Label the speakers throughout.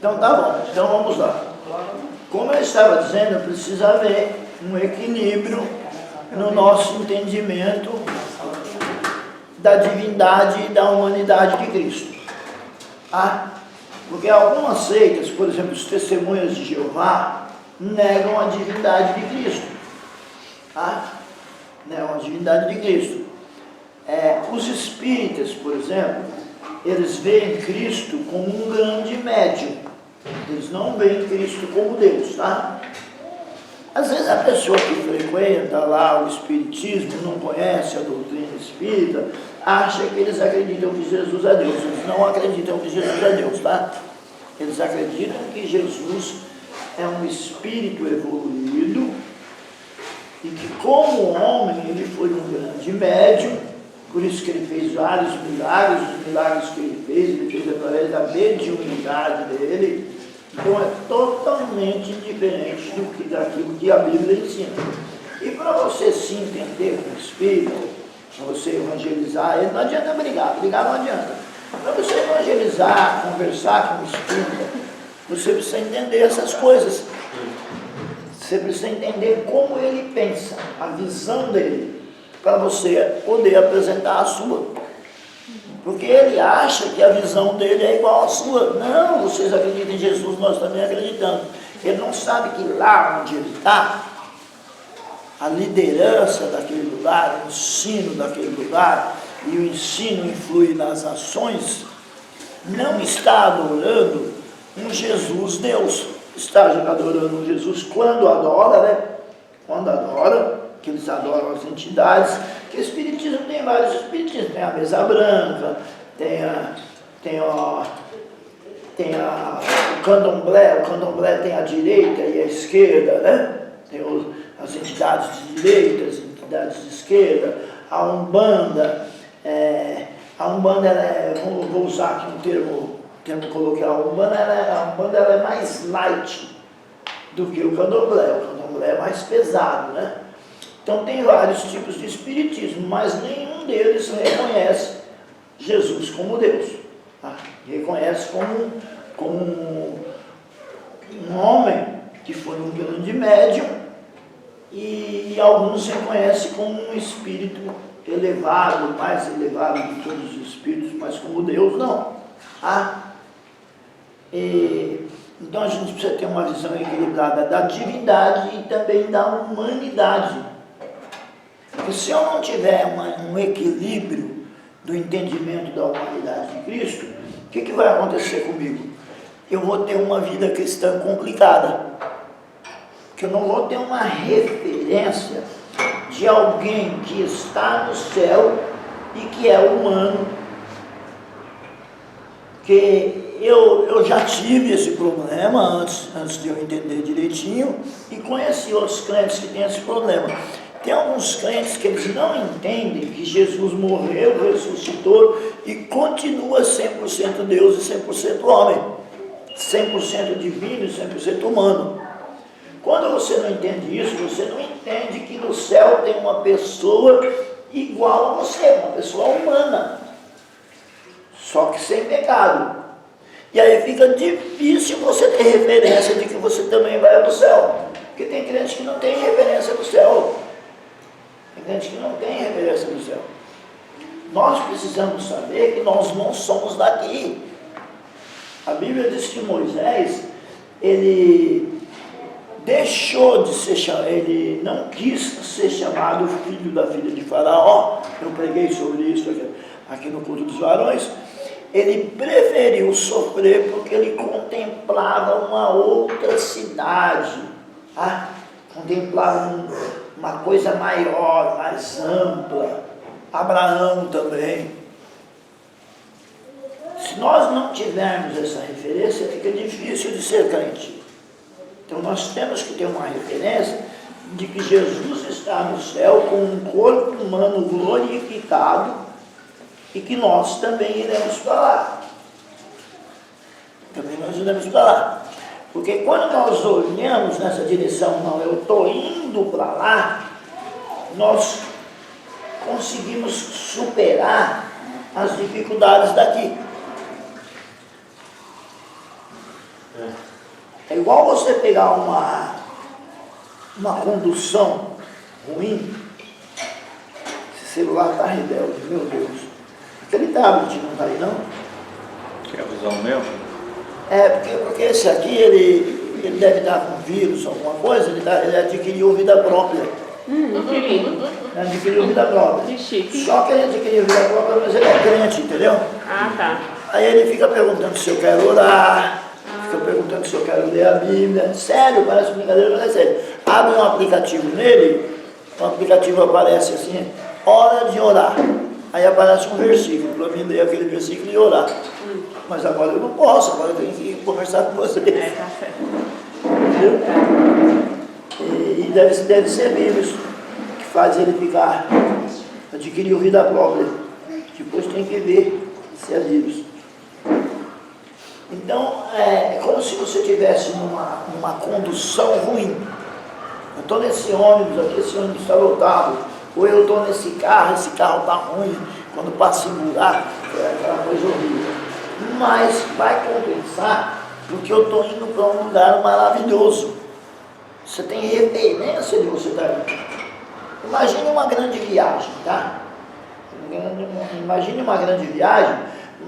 Speaker 1: Então tá bom, então vamos lá. Como eu estava dizendo, precisa haver um equilíbrio no nosso entendimento da divindade e da humanidade de Cristo. Ah, porque algumas seitas, por exemplo, os testemunhas de Jeová, negam a divindade de Cristo. Ah, negam a divindade de Cristo. Os espíritas, por exemplo, eles veem Cristo como um grande médium. Eles não veem Cristo como Deus, tá? Às vezes a pessoa que frequenta lá o espiritismo, não conhece a doutrina espírita, acha que eles acreditam que Jesus é Deus. Eles não acreditam que Jesus é Deus, tá? Eles acreditam que Jesus é um espírito evoluído e que, como homem, ele foi um grande médium, por isso que ele fez vários milagres. Os milagres que ele fez através da mediunidade dele. Então é totalmente diferente daquilo que a Bíblia ensina. E para você se entender com o Espírito, para você evangelizar ele, não adianta brigar não adianta. Para você evangelizar, conversar com o Espírito, você precisa entender essas coisas. Você precisa entender como ele pensa, a visão dele, para você poder apresentar a sua. Porque ele acha que a visão dele é igual à sua. Não, vocês acreditam em Jesus, nós também acreditamos. Ele não sabe que lá onde ele está, a liderança daquele lugar, o ensino daquele lugar, e o ensino influi nas ações, não está adorando um Jesus Deus. Está adorando um Jesus quando adora, né? Quando adora, que eles adoram as entidades, que o Espiritismo tem vários espiritismos, tem a mesa branca, tem o candomblé tem a direita e a esquerda, né? Tem as entidades de direita, as entidades de esquerda, a Umbanda, vou usar aqui um termo coloquial, a Umbanda ela é mais light do que o candomblé é mais pesado, né? Então tem vários tipos de espiritismo, mas nenhum deles reconhece Jesus como Deus. Tá? Reconhece como um homem que foi um grande médium, e alguns reconhecem como um espírito elevado, mais elevado de todos os espíritos, mas como Deus não. Tá? Então a gente precisa ter uma visão equilibrada da divindade e também da humanidade. Porque se eu não tiver um equilíbrio do entendimento da humanidade de Cristo, o que vai acontecer comigo? Eu vou ter uma vida cristã complicada. Porque eu não vou ter uma referência de alguém que está no céu e que é humano. Porque eu já tive esse problema antes de eu entender direitinho, e conheci outros crentes que têm esse problema. Tem alguns crentes que eles não entendem que Jesus morreu, ressuscitou e continua 100% Deus e 100% homem, 100% divino e 100% humano. Quando você não entende isso, você não entende que no céu tem uma pessoa igual a você, uma pessoa humana, só que sem pecado. E aí fica difícil você ter referência de que você também vai para o céu, porque tem crente que não tem referência do céu. Tem gente que não tem referência do céu. Nós precisamos saber que nós não somos daqui. A Bíblia diz que Moisés, ele deixou de ser chamado, ele não quis ser chamado filho da filha de Faraó. Eu preguei sobre isso aqui no culto dos varões. Ele preferiu sofrer porque ele contemplava uma outra cidade, contemplava uma coisa maior, mais ampla. Abraão também. Se nós não tivermos essa referência, fica difícil de ser crente. Então nós temos que ter uma referência de que Jesus está no céu com um corpo humano glorificado e que nós também iremos para lá. Também nós iremos para lá. Porque quando nós olhamos nessa direção, não, eu estou indo para lá, nós conseguimos superar as dificuldades daqui. É igual você pegar uma condução ruim. Esse celular está rebelde, meu Deus. Aquele tablet não está aí, não?
Speaker 2: Que é a visão mesmo?
Speaker 1: Porque esse aqui, ele deve estar com vírus, alguma coisa, ele adquiriu vida própria.
Speaker 3: Que lindo.
Speaker 1: Adquiriu vida própria.
Speaker 3: Que chique.
Speaker 1: Só que ele adquiriu vida própria, mas ele é crente, entendeu?
Speaker 3: Ah, tá.
Speaker 1: Aí ele fica perguntando se eu quero orar, fica perguntando se eu quero ler a Bíblia. Sério, parece brincadeira, mas é sério. Abre um aplicativo nele, o aplicativo aparece assim, hora de orar. Aí aparece um versículo, para mim ler aquele versículo e orar. Mas agora eu não posso, agora eu tenho que conversar com você.
Speaker 3: Tá certo.
Speaker 1: Entendeu? E deve ser vírus que faz ele ficar, adquirir vida própria. Depois tem que ver se é vírus. Então, é como se você estivesse numa condução ruim. Eu estou nesse ônibus aqui, esse ônibus está lotado. Ou eu estou nesse carro, esse carro está ruim. Quando passa em buraco, é aquela coisa horrível. Mas vai compensar, porque eu estou indo para um lugar maravilhoso. Você tem referência de você estar indo. Imagine uma grande viagem, tá? Imagine uma grande viagem,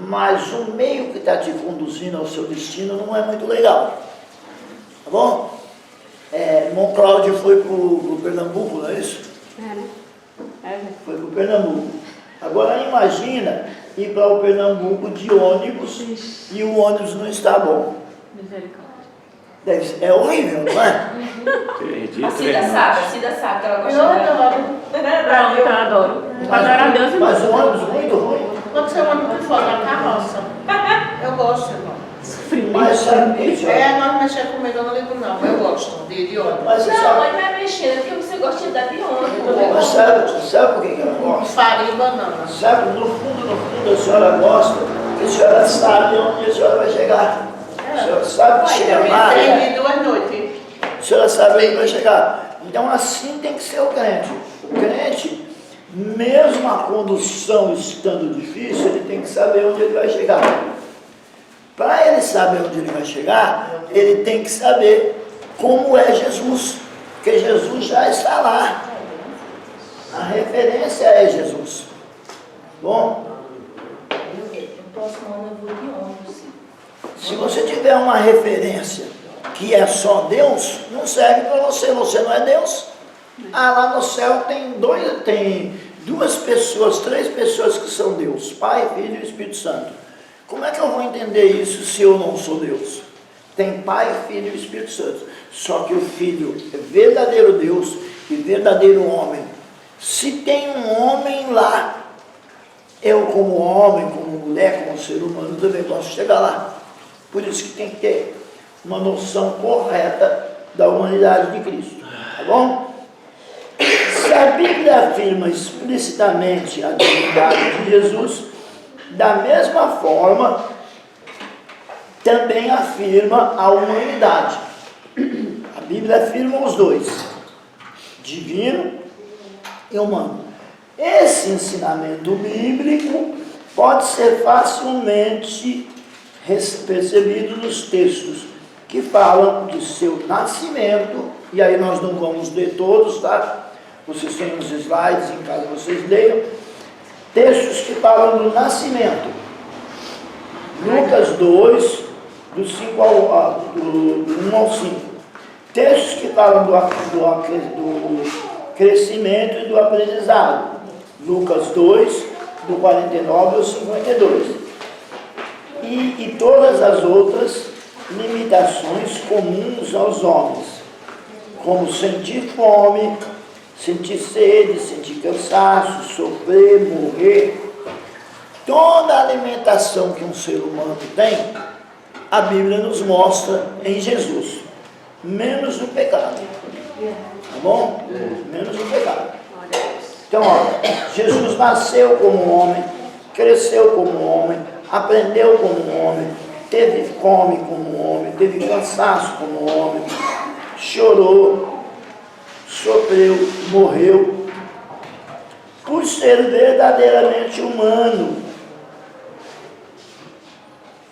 Speaker 1: mas o meio que está te conduzindo ao seu destino não é muito legal. Tá bom? Irmão Cláudio foi para o Pernambuco, não é isso? Foi para o Pernambuco. Agora imagina ir para o Pernambuco de ônibus e o ônibus não está bom.
Speaker 3: Misericórdia.
Speaker 1: É horrível, não é?
Speaker 4: A Cida sabe que ela gosta
Speaker 3: Eu adoro. Adoro a Deus e
Speaker 1: Mas o ônibus muito ruim.
Speaker 5: Quando você anda por fora da carroça, eu gosto, irmão.
Speaker 1: Mas sabe o que
Speaker 5: Nós mexer comigo, eu não ligo não, eu gosto de ônibus.
Speaker 1: Mas você
Speaker 4: Não,
Speaker 1: sabe,
Speaker 4: mas vai mexendo, porque você gosta de dar de ônibus.
Speaker 1: mas sabe por que eu gosto?
Speaker 5: Farinha e banana.
Speaker 1: Sabe, no fundo, a senhora gosta, porque a senhora sabe onde a senhora vai chegar. A senhora sabe que chega lá,
Speaker 5: Tem 2 noites.
Speaker 1: a senhora sabe onde vai chegar. Então assim tem que ser o crente. O crente, mesmo a condução estando difícil, ele tem que saber onde ele vai chegar. Para ele saber onde ele vai chegar, ele tem que saber como é Jesus, porque Jesus já está lá. A referência é Jesus. Bom,
Speaker 4: No próximo ano eu vou de ônibus.
Speaker 1: se você tiver uma referência que é só Deus, não serve para você, você não é Deus. Lá no céu tem duas pessoas, 3 pessoas que são Deus, Pai, Filho e Espírito Santo. Como é que eu vou entender isso se eu não sou Deus? Tem Pai, Filho e Espírito Santo. Só que o Filho é verdadeiro Deus e verdadeiro homem. Se tem um homem lá, eu como homem, como mulher, como ser humano, também posso chegar lá. Por isso que tem que ter uma noção correta da humanidade de Cristo. Tá bom? Se a Bíblia afirma explicitamente a divindade de Jesus, da mesma forma, também afirma a humanidade. A Bíblia afirma os dois, divino e humano. Esse ensinamento bíblico pode ser facilmente percebido nos textos que falam de seu nascimento, e aí nós não vamos ler todos, tá? Vocês têm os slides em casa, vocês leiam. Textos que falam do nascimento. Lucas 2, do 1 ao 5. Textos que falam do crescimento e do aprendizado. Lucas 2, do 49 ao 52. E todas as outras limitações comuns aos homens, como sentir fome, sentir sede, sentir cansaço, sofrer, morrer. Toda a alimentação que um ser humano tem, a Bíblia nos mostra em Jesus, menos o pecado. Tá bom? Menos o pecado. Então, Jesus nasceu como homem, cresceu como homem, aprendeu como homem, teve fome como homem, teve cansaço como homem, chorou, sofreu, morreu, por ser verdadeiramente humano.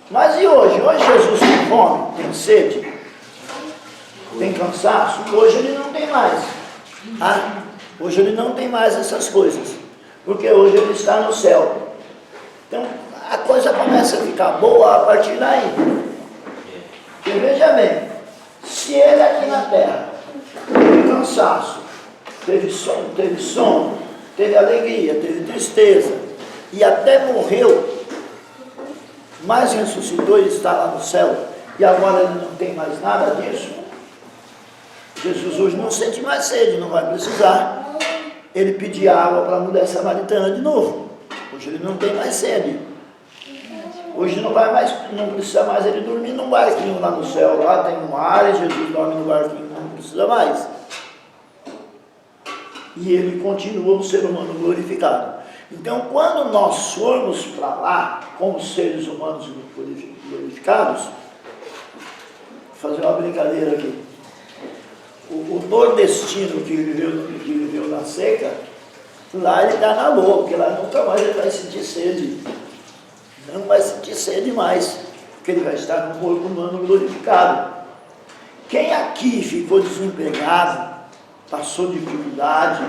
Speaker 1: Mas e hoje? Hoje Jesus tem fome, tem sede, tem cansaço? Hoje ele não tem mais. Ah, hoje ele não tem mais essas coisas, porque hoje ele está no céu. Então a coisa começa a ficar boa a partir daí. Porque veja bem, se ele aqui na terra teve cansaço, teve sono, teve alegria, teve tristeza e até morreu, mas ressuscitou e está lá no céu, e agora ele não tem mais nada disso. Jesus hoje não sente mais sede, não vai precisar ele pedir água para a mulher samaritana de novo. Hoje ele não tem mais sede. Hoje não precisa mais ele dormir num barquinho lá no céu, lá tem um mar e Jesus dorme no barquinho, não precisa mais. E ele continua um ser humano glorificado. Então, quando nós formos para lá, como seres humanos glorificados, vou fazer uma brincadeira aqui. O nordestino que viveu na seca, lá ele está na boa, porque lá nunca mais ele vai sentir sede. Não vai sentir sede mais, porque ele vai estar no corpo humano glorificado. Quem aqui ficou desempregado, passou dificuldade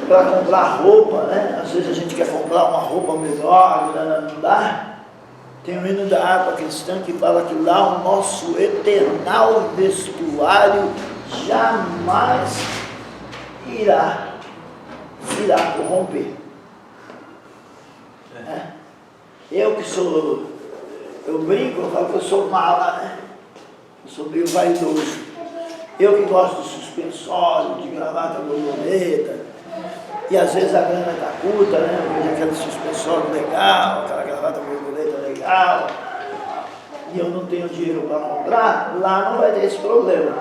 Speaker 1: para comprar roupa, né? Às vezes a gente quer comprar uma roupa melhor, não dá. Tem um hino da harpa cristã que fala que lá o nosso eternal vestuário jamais irá corromper. Eu brinco, eu falo que eu sou mala, né? Eu sou meio vaidoso. Eu que gosto de suspensório, de gravata borboleta, e às vezes a grana está curta, né? Eu vejo aquele suspensório legal, aquela gravata borboleta legal, e eu não tenho dinheiro para comprar, lá não vai ter esse problema.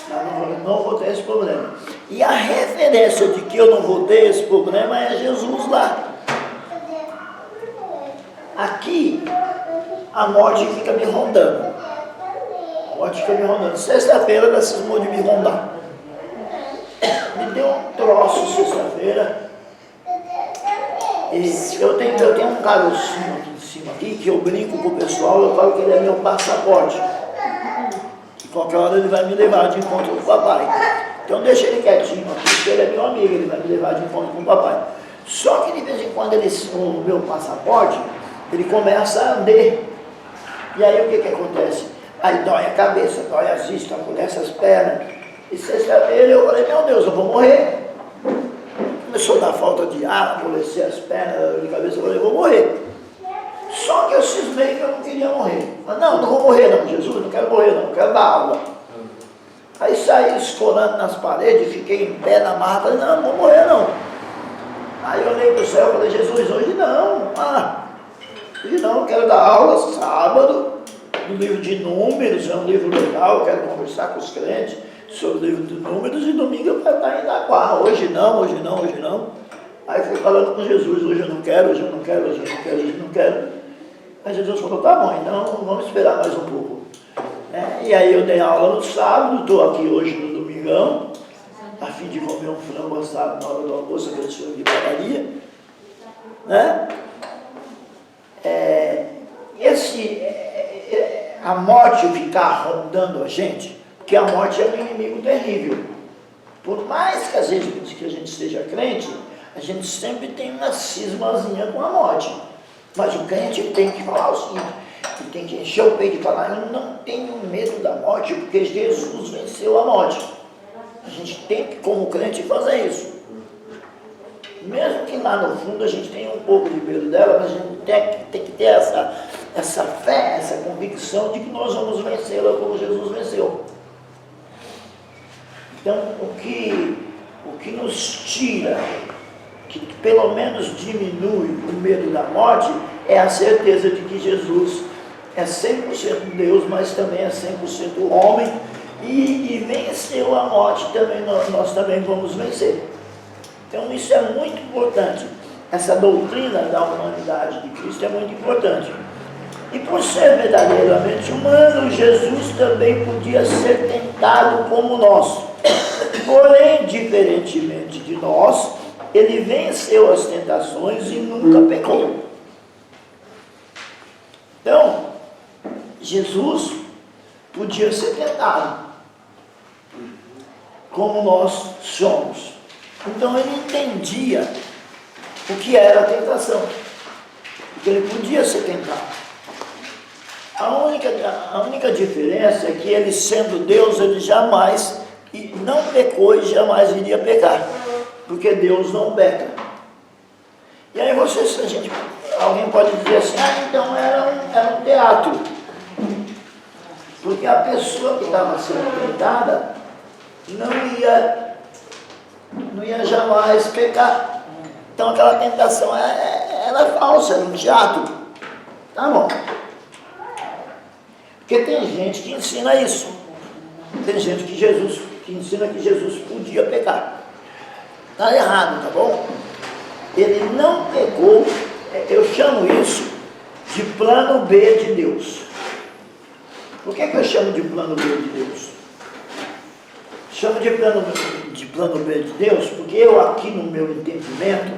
Speaker 1: Lá não vou ter esse problema. E a referência de que eu não vou ter esse problema é Jesus lá. Aqui, a morte fica me rondando. Sexta-feira ela cismou de me rondar. Me deu um troço sexta-feira. E eu tenho um carocinho aqui em cima, aqui, que eu brinco com o pessoal, eu falo que ele é meu passaporte. E qualquer hora ele vai me levar de encontro com o papai. Então deixa ele quietinho aqui, porque ele é meu amigo, ele vai me levar de encontro com o papai. Só que de vez em quando o meu passaporte, ele começa a arder. E aí o que acontece? Aí dói a cabeça, dói as vistas, amolece as pernas. E sexta-feira eu falei, meu Deus, eu vou morrer. Começou a dar falta de ar, amolecer as pernas, dor de cabeça, eu falei, eu vou morrer. Só que eu cismei que eu não queria morrer. Mas não vou morrer não, Jesus, não quero morrer não, quero dar aula. Aí saí escorando nas paredes, fiquei em pé na marra, falei, não vou morrer não. Aí eu olhei para o céu e falei, Jesus, hoje não. Hoje não, eu quero dar aula sábado, no livro de Números, é um livro legal, eu quero conversar com os crentes sobre o livro de Números, e domingo eu quero estar em Itaquá. Hoje não. Aí fui falando com Jesus, hoje eu não quero. Aí Jesus falou, tá bom, então vamos esperar mais um pouco. E aí eu dei aula no sábado, estou aqui hoje no domingão, a fim de comer um frango assado na hora do almoço, aquele frango de padaria, né? A morte ficar rondando a gente, porque a morte é um inimigo terrível. Por mais que às vezes que a gente seja crente, a gente sempre tem uma cismazinha com a morte. Mas o crente tem que falar o seguinte, ele tem que encher o peito e falar, eu não tenho medo da morte, porque Jesus venceu a morte. A gente tem que, como crente, fazer isso. Mesmo que lá no fundo a gente tenha um pouco de medo dela, mas a gente tem que ter essa fé, essa convicção de que nós vamos vencê-la como Jesus venceu. Então, o que nos tira, que pelo menos diminui o medo da morte, é a certeza de que Jesus é 100% Deus, mas também é 100% homem, e venceu a morte também, nós também vamos vencer. Então isso é muito importante, essa doutrina da humanidade de Cristo é muito importante. E por ser verdadeiramente humano, Jesus também podia ser tentado como nós. Porém, diferentemente de nós, ele venceu as tentações e nunca pecou. Então, Jesus podia ser tentado, como nós somos. Então ele entendia o que era a tentação, porque ele podia ser tentado. A única diferença é que ele, sendo Deus, ele jamais não pecou e jamais iria pecar, porque Deus não peca. E aí alguém pode dizer assim, então era um teatro, porque a pessoa que estava sendo tentada não ia jamais pecar. Então aquela tentação era falsa, era um teatro. Tá bom. Porque tem gente que ensina isso. Tem gente que ensina que Jesus podia pecar. Está errado, tá bom? Ele não pecou. Eu chamo isso de plano B de Deus. Por que eu chamo de plano B de Deus? Chamo de plano B de Deus porque eu, aqui no meu entendimento,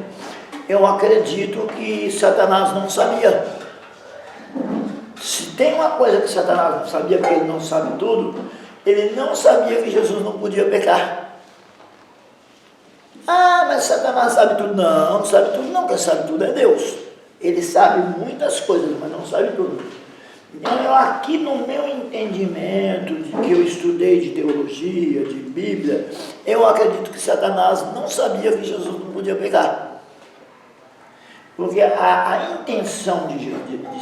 Speaker 1: eu acredito que Satanás não sabia. Se tem uma coisa que Satanás não sabia, porque ele não sabe tudo, ele não sabia que Jesus não podia pecar. Mas Satanás sabe tudo. Não sabe tudo não, quem sabe tudo é Deus. Ele sabe muitas coisas, mas não sabe tudo. Então eu, aqui no meu entendimento, que eu estudei de teologia, de Bíblia, eu acredito que Satanás não sabia que Jesus não podia pecar. Porque a intenção de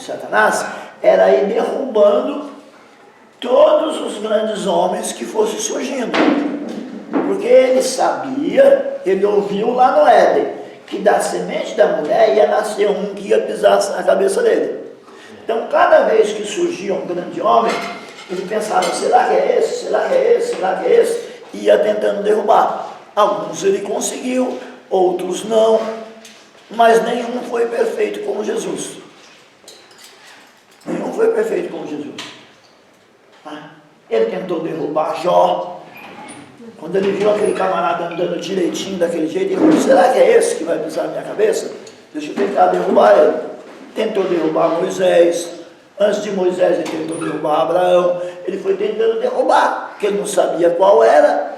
Speaker 1: Satanás era ir derrubando todos os grandes homens que fossem surgindo. Porque ele sabia, ele ouviu lá no Éden, que da semente da mulher ia nascer um que ia pisar na cabeça dele. Então, cada vez que surgia um grande homem, ele pensava, será que é esse? Será que é esse? Será que é esse? E ia tentando derrubar. Alguns ele conseguiu, outros não, mas nenhum foi perfeito como Jesus. Nenhum foi perfeito como Jesus. Ele tentou derrubar Jó. Quando ele viu aquele camarada andando direitinho daquele jeito, ele falou, será que é esse que vai pisar na minha cabeça? Deixa eu tentar derrubar ele. Tentou derrubar Moisés. Antes de Moisés, ele tentou derrubar Abraão. Ele foi tentando derrubar, porque ele não sabia qual era.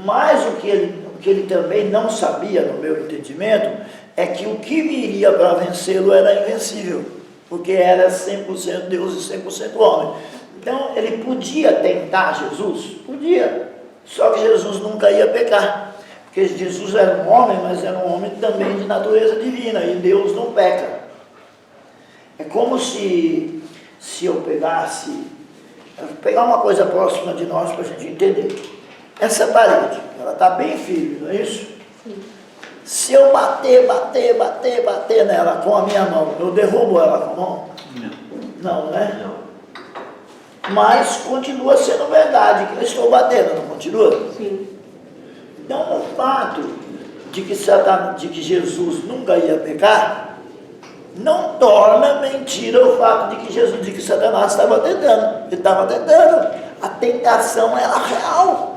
Speaker 1: Mas o que ele também não sabia, no meu entendimento, é que o que viria para vencê-lo era invencível, porque era 100% Deus e 100% homem. Então, ele podia tentar Jesus? Podia. Só que Jesus nunca ia pecar. Porque Jesus era um homem, mas era um homem também de natureza divina, e Deus não peca. É como se eu pegar uma coisa próxima de nós para a gente entender. Essa parede, ela está bem firme, não é isso? Sim. Se eu bater nela com a minha mão, eu derrubo ela com a mão? Não, né? Não. Mas continua sendo verdade que eu estou batendo, não continua? Sim. Então, o fato de que Jesus nunca ia pecar, não torna mentira o fato de que Satanás estava tentando. Ele estava tentando. A tentação era real.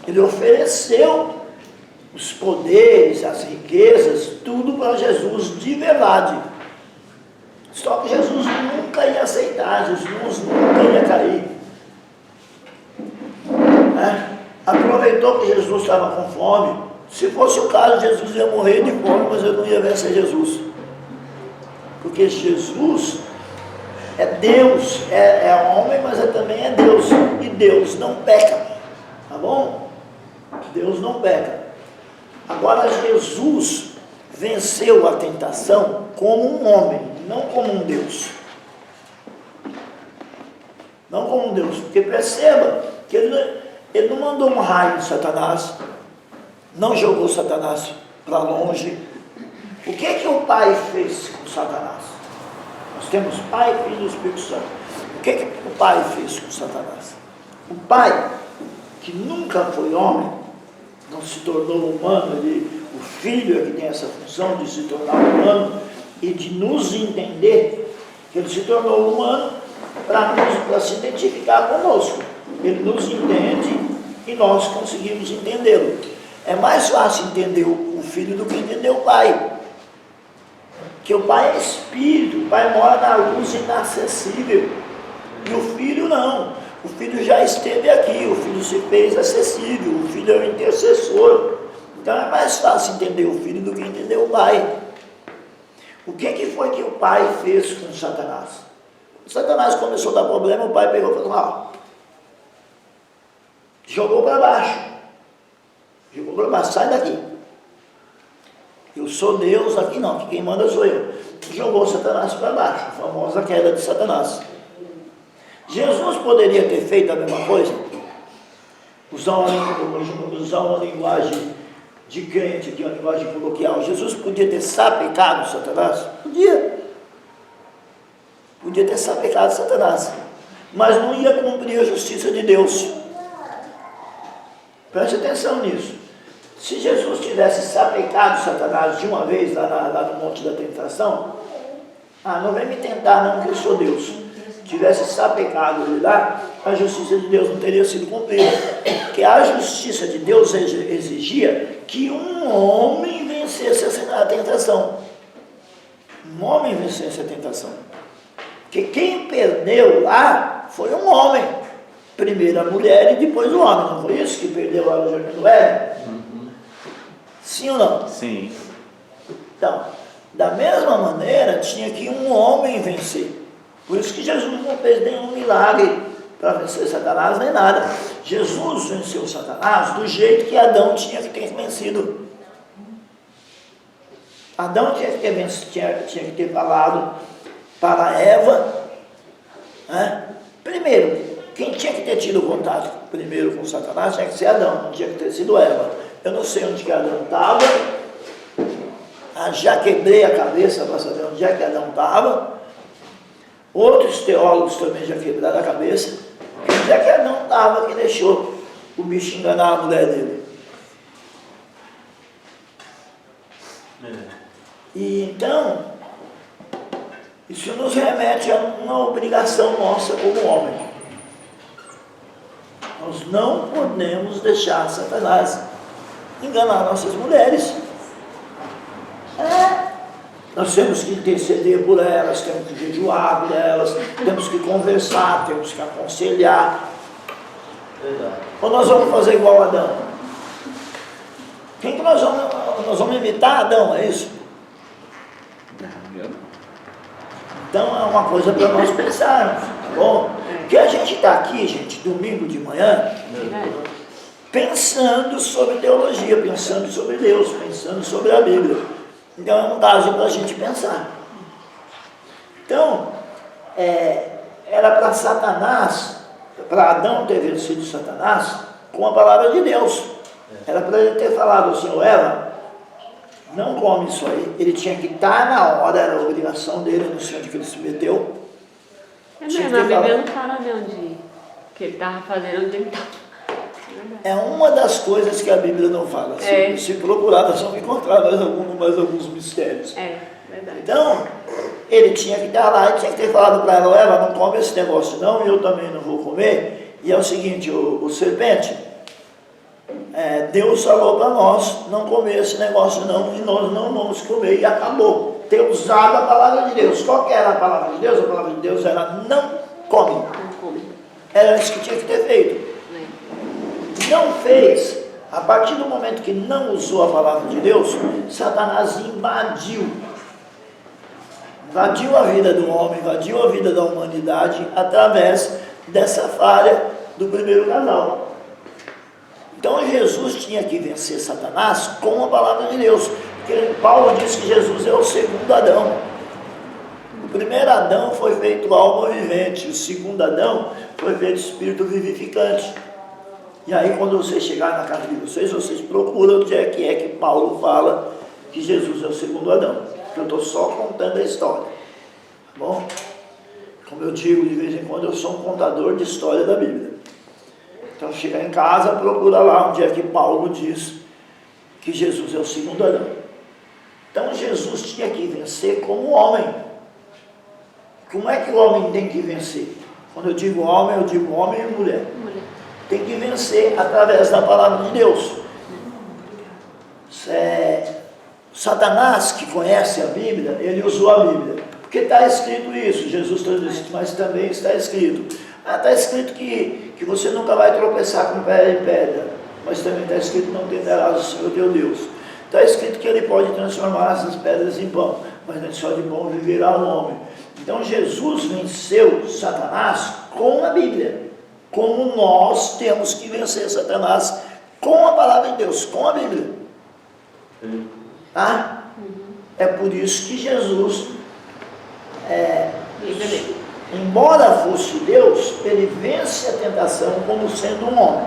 Speaker 1: Ele ofereceu os poderes, as riquezas, tudo para Jesus de verdade. Só que Jesus nunca ia aceitar, Jesus nunca ia cair. Aproveitou que Jesus estava com fome. Se fosse o caso, Jesus ia morrer de fome, mas eu não ia vencer Jesus. Porque Jesus é Deus, é homem, mas também é Deus. E Deus não peca. Tá bom? Deus não peca. Agora Jesus venceu a tentação como um homem, não como um Deus. Não como um Deus. Porque perceba que ele não mandou um raio em Satanás, não jogou Satanás para longe. O que o Pai fez com Satanás? Nós temos Pai, Filho e Espírito Santo. O que o Pai fez com Satanás? O Pai, que nunca foi homem, não se tornou humano, o Filho é que tem essa função de se tornar humano e de nos entender, que ele se tornou humano para se identificar conosco. Ele nos entende e nós conseguimos entendê-lo. É mais fácil entender o filho do que entender o pai. Porque o pai é espírito, o pai mora na luz inacessível. E o filho não. O filho já esteve aqui, o filho se fez acessível, o filho é o intercessor. Então é mais fácil entender o filho do que entender o pai. O que foi que o pai fez com Satanás? Satanás começou a dar problema, o pai pegou e falou, jogou para baixo. Jogou para baixo, sai daqui. Eu sou Deus, aqui não, que quem manda sou eu. Jogou Satanás para baixo, a famosa queda de Satanás. Jesus poderia ter feito a mesma coisa? Usar uma linguagem de crente, que é uma linguagem coloquial. Jesus podia ter sapecado Satanás? Podia. Podia ter sapecado Satanás. Mas não ia cumprir a justiça de Deus. Preste atenção nisso. Se Jesus tivesse sapecado Satanás de uma vez lá no Monte da Tentação, não vem me tentar não, que eu sou Deus. Tivesse sapecado ele lá, a justiça de Deus não teria sido cumprida. Porque a justiça de Deus exigia que um homem vencesse a tentação. Um homem vencesse a tentação. Porque quem perdeu lá foi um homem. Primeiro a mulher e depois o homem. Não foi isso que perdeu lá no Jardim do Éden? Sim ou não?
Speaker 2: Sim.
Speaker 1: Então, da mesma maneira, tinha que um homem vencer. Por isso que Jesus não fez nenhum milagre para vencer Satanás, nem nada. Jesus venceu Satanás do jeito que Adão tinha que ter vencido. Adão tinha que ter falado para Eva, né? Primeiro, quem tinha que ter tido contato primeiro com Satanás tinha que ser Adão, não tinha que ter sido Eva. Eu não sei onde que Adão estava, já quebrei a cabeça para saber onde é que Adão estava. Outros teólogos também já quebraram a cabeça. Onde é que Adão estava que deixou o bicho enganar a mulher dele? E então, isso nos remete a uma obrigação nossa como homem. Nós não podemos deixar Satanás enganar nossas mulheres. Nós temos que interceder por elas, temos que jejuar por elas, temos que conversar, temos que aconselhar. Ou nós vamos fazer igual a Adão? Quem que nós vamos imitar Adão, é isso? Então é uma coisa para nós pensarmos, tá bom? Porque a gente está aqui, gente, domingo de manhã, pensando sobre teologia, pensando sobre Deus, pensando sobre a Bíblia. Então é um caso para a gente pensar. Então, era para Satanás, para Adão ter vencido Satanás com a palavra de Deus. Era para ele ter falado assim, Eva, não come isso aí. Ele tinha que estar na hora, era a obrigação dele, não sei onde que ele se meteu.
Speaker 3: É mesmo, a Bíblia não fala de onde que ele estava fazendo, onde ele estava.
Speaker 1: É uma das coisas que a Bíblia não fala. Se procurar, nós vamos encontrar mais alguns mistérios.
Speaker 3: É, verdade.
Speaker 1: Então, ele tinha que estar lá e tinha que ter falado para ela, Eva, não come esse negócio não, e eu também não vou comer. E é o seguinte, o serpente, Deus falou para nós não comer esse negócio não, e nós não vamos comer, e acabou. Ter usado a palavra de Deus. Qual que era a palavra de Deus? A palavra de Deus era não come.
Speaker 3: Não come.
Speaker 1: Era isso que tinha que ter feito. Não fez, a partir do momento que não usou a palavra de Deus, Satanás invadiu a vida do homem, invadiu a vida da humanidade através dessa falha do primeiro casal. Então Jesus tinha que vencer Satanás com a palavra de Deus, porque Paulo diz que Jesus é o segundo Adão. O primeiro Adão foi feito alma vivente, o segundo Adão foi feito espírito vivificante. E aí quando vocês chegarem na casa de vocês procuram onde é que Paulo fala que Jesus é o segundo Adão. Eu estou só contando a história, tá bom? Como eu digo, de vez em quando eu sou um contador de história da Bíblia. Então chegar em casa, procura lá onde é que Paulo diz que Jesus é o segundo Adão. Então Jesus tinha que vencer como homem. Como é que o homem tem que vencer? Quando eu digo homem e mulher. Tem que vencer através da palavra de Deus. Satanás, que conhece a Bíblia, ele usou a Bíblia. Porque está escrito isso, Jesus trouxe, mas também está escrito. Está escrito que você nunca vai tropeçar com pedra em pedra, mas também está escrito não tentarás o Senhor teu Deus. Está escrito que ele pode transformar essas pedras em pão, mas nem só de pão viverá o homem. Então Jesus venceu Satanás com a Bíblia, como nós temos que vencer Satanás com a palavra de Deus, com a Bíblia. Tá? É por isso que Jesus, embora fosse Deus, ele vence a tentação como sendo um homem.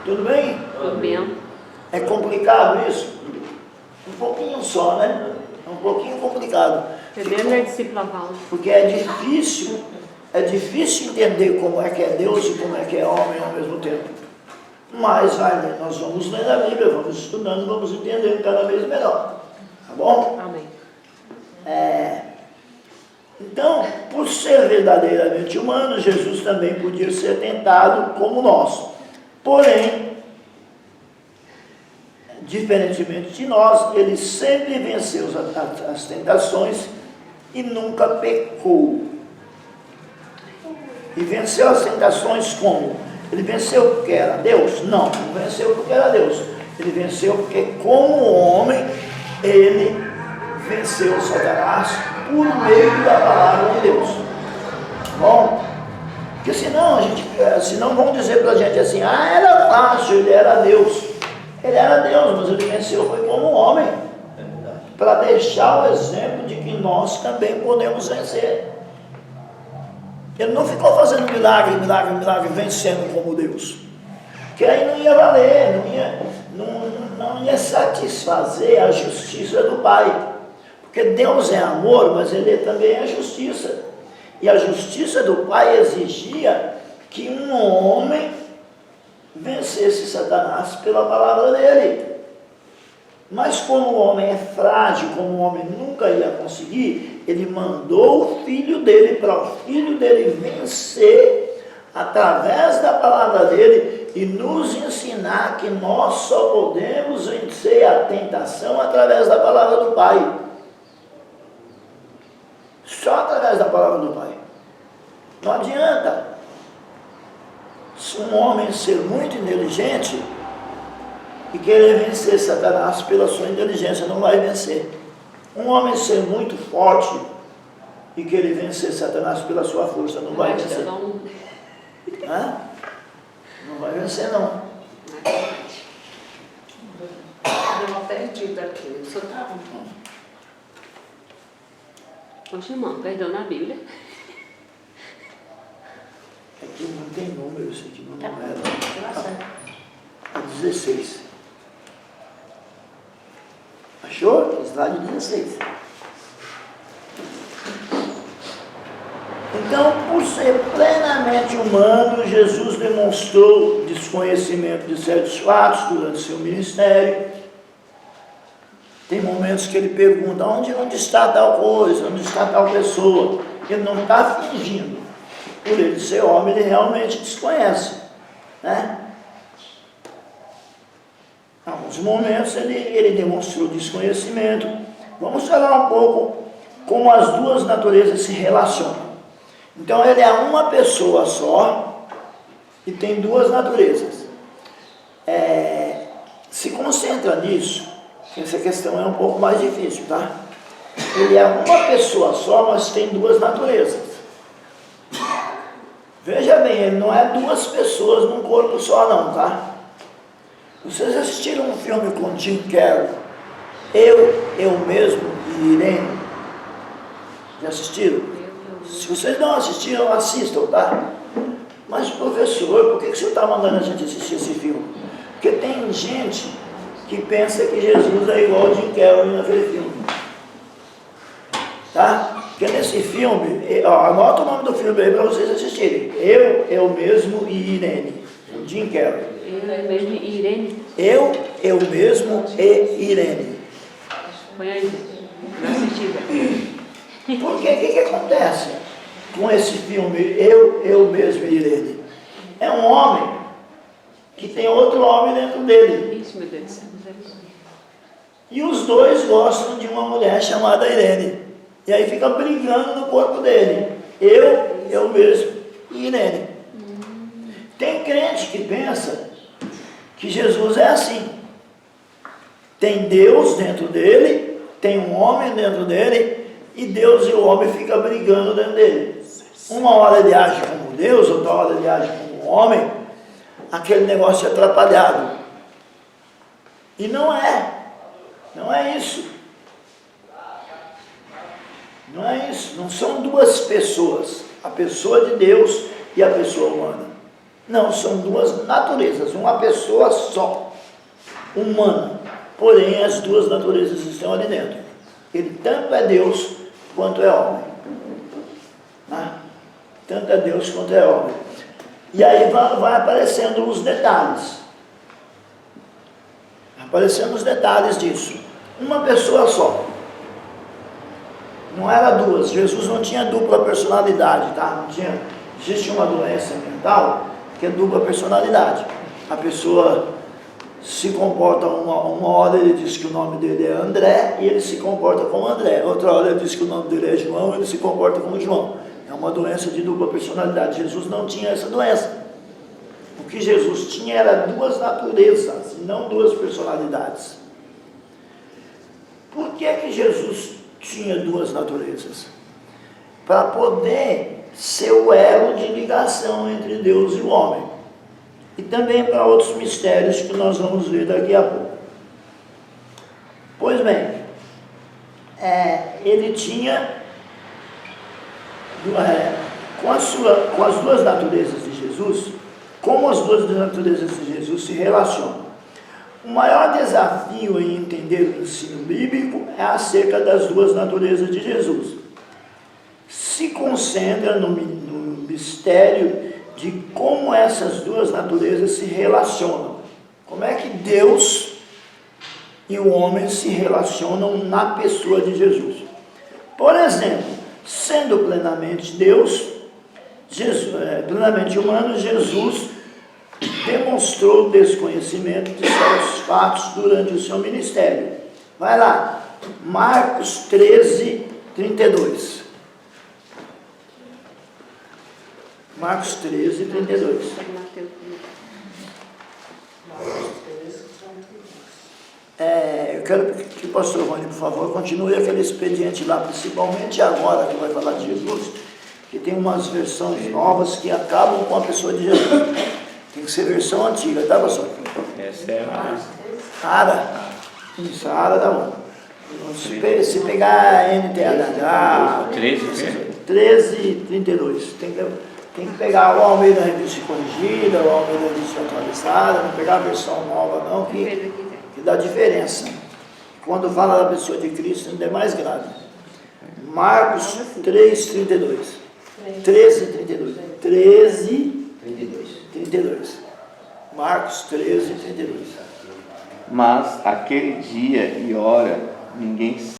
Speaker 1: Tudo bem?
Speaker 3: Tudo bem.
Speaker 1: É complicado isso? Um pouquinho só, né? É um pouquinho complicado.
Speaker 3: Entendendo é discípula Paulo.
Speaker 1: Porque é difícil entender como é que é Deus e como é que é homem ao mesmo tempo. Mas nós vamos ler a Bíblia, vamos estudando, vamos entendendo cada vez melhor. Tá bom?
Speaker 3: Amém.
Speaker 1: Então, por ser verdadeiramente humano, Jesus também podia ser tentado como nós. Porém, diferentemente de nós, ele sempre venceu as tentações e nunca pecou. E venceu as tentações como? Ele venceu porque era Deus? Não, não venceu porque era Deus. Ele venceu porque, como homem, ele venceu Satanás por meio da palavra de Deus. Bom, porque senão vão dizer pra gente assim, era fácil, ele era Deus. Ele era Deus, mas ele venceu foi como homem, para deixar o exemplo de que nós também podemos vencer. Ele não ficou fazendo milagre, vencendo como Deus, que aí não ia valer, não ia satisfazer a justiça do Pai, porque Deus é amor, mas ele também é justiça, e a justiça do Pai exigia que um homem vencesse Satanás pela palavra dele. Mas como o homem é frágil, como o homem nunca ia conseguir, ele mandou o filho dele para o filho dele vencer através da palavra dele e nos ensinar que nós só podemos vencer a tentação através da palavra do Pai. Só através da palavra do Pai. Não adianta se um homem ser muito inteligente e querer vencer Satanás pela sua inteligência, não vai vencer. Um homem ser muito forte e querer vencer Satanás pela sua força, não vai vencer. Não vai vencer, não.
Speaker 5: Deu uma perdida aqui. Você tá bom.
Speaker 3: Poxa, irmão, perdão na Bíblia.
Speaker 1: Aqui não tem número, isso aqui não é.
Speaker 5: Tá.
Speaker 1: 16. Achou? Slide 16. Então, por ser plenamente humano, Jesus demonstrou desconhecimento de certos fatos durante seu ministério. Tem momentos que ele pergunta, onde está tal coisa, onde está tal pessoa? Ele não está fingindo. Por ele ser homem, ele realmente desconhece, né? Em alguns momentos ele demonstrou desconhecimento. Vamos falar um pouco como as duas naturezas se relacionam. Então ele é uma pessoa só e tem duas naturezas. Se concentra nisso, essa questão é um pouco mais difícil, tá? Ele é uma pessoa só, mas tem duas naturezas. Veja bem, ele não é duas pessoas num corpo só não, tá? Vocês assistiram um filme com Jim Carrey, Eu Mesmo e Irene? Já assistiram? Se vocês não assistiram, assistam, tá? Mas professor, por que o senhor está mandando a gente assistir esse filme? Porque tem gente que pensa que Jesus é igual a Jim Carrey naquele filme. Tá? Porque nesse filme, anota o nome do filme aí para vocês assistirem. Eu Mesmo e Irene. Jim Carrey.
Speaker 3: Eu mesmo e Irene.
Speaker 1: Eu Mesmo e Irene.
Speaker 3: Põe aí, não assisti.
Speaker 1: Porque o que acontece com esse filme Eu Mesmo e Irene? É um homem que tem outro homem dentro dele.
Speaker 3: Isso, meu Deus do céu.
Speaker 1: E os dois gostam de uma mulher chamada Irene. E aí fica brigando no corpo dele. Eu mesmo e Irene. Tem crente que pensa que Jesus é assim. Tem Deus dentro dele, tem um homem dentro dele, e Deus e o homem ficam brigando dentro dele. Uma hora ele age como Deus, outra hora ele age como um homem, aquele negócio é atrapalhado. E não é isso. Não é isso, não são duas pessoas, a pessoa de Deus e a pessoa humana. Não, são duas naturezas, uma pessoa só, humana. Porém, as duas naturezas estão ali dentro. Ele tanto é Deus quanto é homem. Tanto é Deus quanto é homem. E aí vai aparecendo os detalhes. Aparecendo os detalhes disso. Uma pessoa só. Não era duas. Jesus não tinha dupla personalidade, tá? Não tinha. Existe uma doença mental que é dupla personalidade. A pessoa se comporta uma hora ele diz que o nome dele é André e ele se comporta como André. Outra hora ele diz que o nome dele é João e ele se comporta como João. É uma doença de dupla personalidade. Jesus não tinha essa doença. O que Jesus tinha era duas naturezas, não duas personalidades. Por que Jesus tinha duas naturezas? Para poder ser o elo de ligação entre Deus e o homem. E também para outros mistérios que nós vamos ver daqui a pouco. Pois bem, ele tinha, com as duas naturezas de Jesus, como as duas naturezas de Jesus se relacionam. O maior desafio em entender o ensino bíblico é acerca das duas naturezas de Jesus. Se concentra no mistério de como essas duas naturezas se relacionam. Como é que Deus e o homem se relacionam na pessoa de Jesus. Por exemplo, sendo plenamente Deus, plenamente humano, Jesus demonstrou desconhecimento de certos fatos durante o seu ministério. Vai lá, Marcos 13, 32. Marcos 13, 32. Eu quero que o pastor Rony, por favor, continue aquele expediente lá, principalmente agora que vai falar de Jesus, que tem umas versões novas que acabam com a pessoa de Jesus. Tem que ser versão antiga, tá, pastor?
Speaker 2: Essa é a
Speaker 1: Ara. Isso, a Ara dá bom. Se pegar NTLH, 13, 32, tem que pegar o Almeida Revista Corrigida, o Almeida Revista Atualizada, não pegar a versão nova não, que dá diferença. Quando fala da pessoa de Cristo, ainda é mais grave. Marcos 3, 32. 13, 32. 13, 32. Marcos 13, 32.
Speaker 6: Mas aquele dia e hora ninguém